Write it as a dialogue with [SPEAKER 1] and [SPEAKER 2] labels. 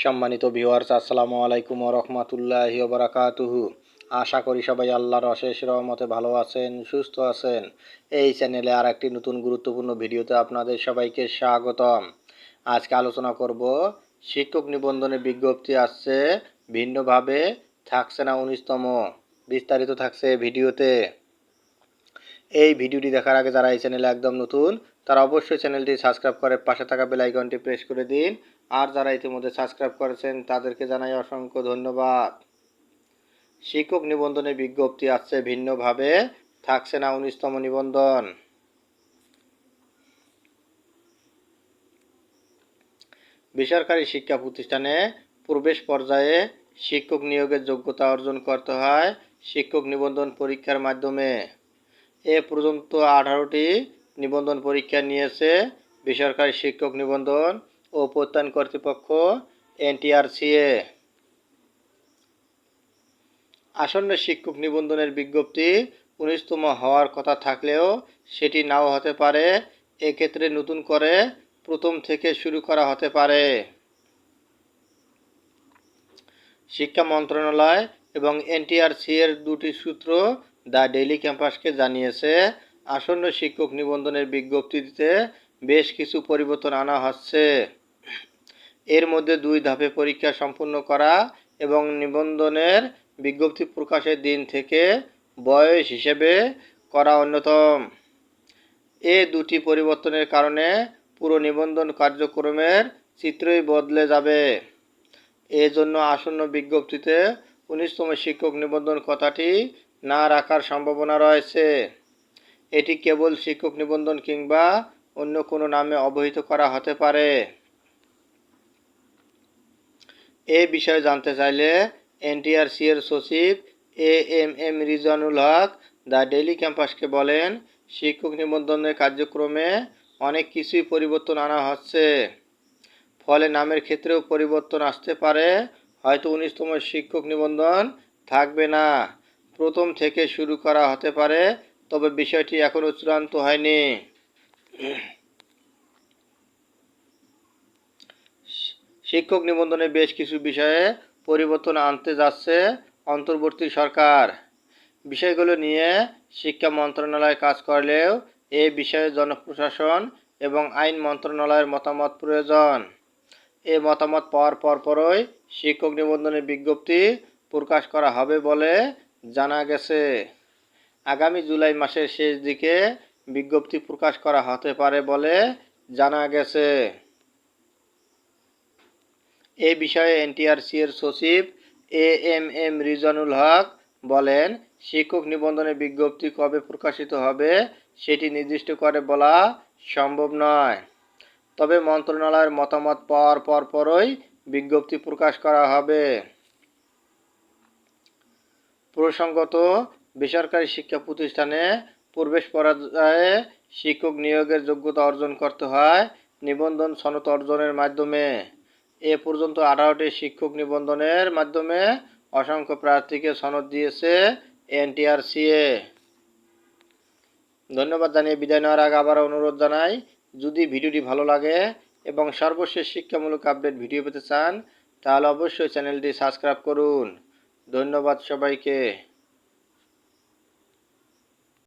[SPEAKER 1] সম্মানিত ভিউয়ার্স, আসসালামু আলাইকুম ওয়া রাহমাতুল্লাহি ওয়া বারাকাতুহু। আশা করি সবাই আল্লাহর অশেষ রহমতে ভালো আছেন, সুস্থ আছেন। এই চ্যানেলে আর একটি নতুন গুরুত্বপূর্ণ ভিডিওতে আপনাদের সবাইকে স্বাগতম। আজকে আলোচনা করব শিক্ষক নিবন্ধনের বিজ্ঞপ্তি আসছে ভিন্নভাবে, থাকছে না 19তম। বিস্তারিত থাকছে ভিডিওতে। এই ভিডিওটি দেখার আগে যারা এই চ্যানেলে একদম নতুন তারা অবশ্যই চ্যানেলটি সাবস্ক্রাইব করে পাশে থাকা বেল আইকনটি প্রেস করে দিন। আর যারা ইতিমধ্যে সাবস্ক্রাইব করেছেন তাদেরকে জানাই অসংখ্য ধন্যবাদ। শিক্ষক নিবন্ধনের বিজ্ঞপ্তি আসছে ভিন্নভাবে, থাকছে না 19তম নিবন্ধন। বেসরকারি শিক্ষা প্রতিষ্ঠানে প্রবেশ পর্যায়ে শিক্ষক নিয়োগের যোগ্যতা অর্জন করতে হয় শিক্ষক নিবন্ধন পরীক্ষার মাধ্যমে। এ পর্যন্ত 18টি নিবন্ধন পরীক্ষা নিয়েছে বেসরকারি শিক্ষক নিবন্ধন ও প্রত্যয়ন কর্তৃপক্ষ এনটিআরসিএ। আসন্ন শিক্ষক নিবন্ধনের বিজ্ঞপ্তি 19তম হওয়ার কথা থাকলেও সেটি নাও হতে পারে। এক্ষেত্রে নতুন করে প্রথম থেকে শুরু করা হতে পারে। শিক্ষা মন্ত্রণালয় এবং এনটিআরসিএর দুটি সূত্র দ্য ডেইলি ক্যাম্পাসকে জানিয়েছে, আসন্ন শিক্ষক নিবন্ধনের বিজ্ঞপ্তিতে বেশ কিছু পরিবর্তন আনা হচ্ছে। এর মধ্যে 2 ধাপে পরীক্ষা সম্পূর্ণ করা এবং নিবন্ধনের বিজ্ঞপ্তি প্রকাশের দিন থেকে বয়স হিসেবে করা অন্যতম। এ দুটি পরিবর্তনের কারণে পুরো নিবন্ধন কার্যক্রমের চিত্রই বদলে যাবে। এজন্য আসন্ন বিজ্ঞপ্তিতে 19তম শিক্ষক নিবন্ধন কথাটি না রাখার সম্ভাবনা রয়েছে। এটি কেবল শিক্ষক নিবন্ধন কিংবা অন্য কোনো নামে অবহিত করা হতে পারে। এ বিষয়ে জানতে চাইলে এনটিআরসিএর সচিব AMM Rizwanul Haque the daily ক্যাম্পাসকে বলেন, শিক্ষক নিবন্ধনের কার্যক্রমে অনেক কিছুই পরিবর্তন আনা হচ্ছে। ফলে নামের ক্ষেত্রেও পরিবর্তন আসতে পারে। হয়তো 19তম শিক্ষক নিবন্ধন থাকবে না, প্রথম থেকে শুরু করা হতে পারে, তবে বিষয়টি এখনও চূড়ান্ত হয়নি। শিক্ষক নিবন্ধনে বেশ কিছু বিষয়ে পরিবর্তন আনতে যাচ্ছে অন্তর্বর্তী সরকার। বিষয়গুলো নিয়ে শিক্ষা মন্ত্রণালয় কাজ করলেও এ বিষয়ে জনপ্রশাসন এবং আইন মন্ত্রণালয়ের মতামত প্রয়োজন। এ মতামত পাওয়ার পরপরই শিক্ষক নিবন্ধনের বিজ্ঞপ্তি প্রকাশ করা হবে বলে জানা গেছে। আগামী জুলাই মাসের শেষ দিকে বিজ্ঞপ্তি প্রকাশ করা হতে পারে বলে জানা গেছে। এ বিষয়ে এনটিআরসিএর সচিব এএমএম রিজওয়ানুল হক বলেন, শিক্ষক নিবন্ধনের বিজ্ঞপ্তি কবে প্রকাশিত হবে সেটি নির্দিষ্ট করে বলা সম্ভব নয়। তবে মন্ত্রণালয়ের মতামত পাওয়ার পরপরই বিজ্ঞপ্তি প্রকাশ করা হবে। প্রসঙ্গত, বেসরকারি শিক্ষা প্রতিষ্ঠানে প্রবেশ পর্যায়ে শিক্ষক নিয়োগের যোগ্যতা অর্জন করতে হয় নিবন্ধন সনদ অর্জনের মাধ্যমে। এ পর্যন্ত 18টি শিক্ষক নিবন্ধনের মাধ্যমে অসংখ্য প্রার্থীকে সনদ দিয়েছে এনটিআরসিএ। ধন্যবাদ জানিয়ে বিদায় নেওয়ার আগে আবার অনুরোধ জানাই, যদি ভিডিওটি ভালো লাগে এবং সর্বশেষ শিক্ষামূলক আপডেট ভিডিও পেতে চান তাহলে অবশ্যই চ্যানেলটি সাবস্ক্রাইব করুন। ধন্যবাদ সবাইকে।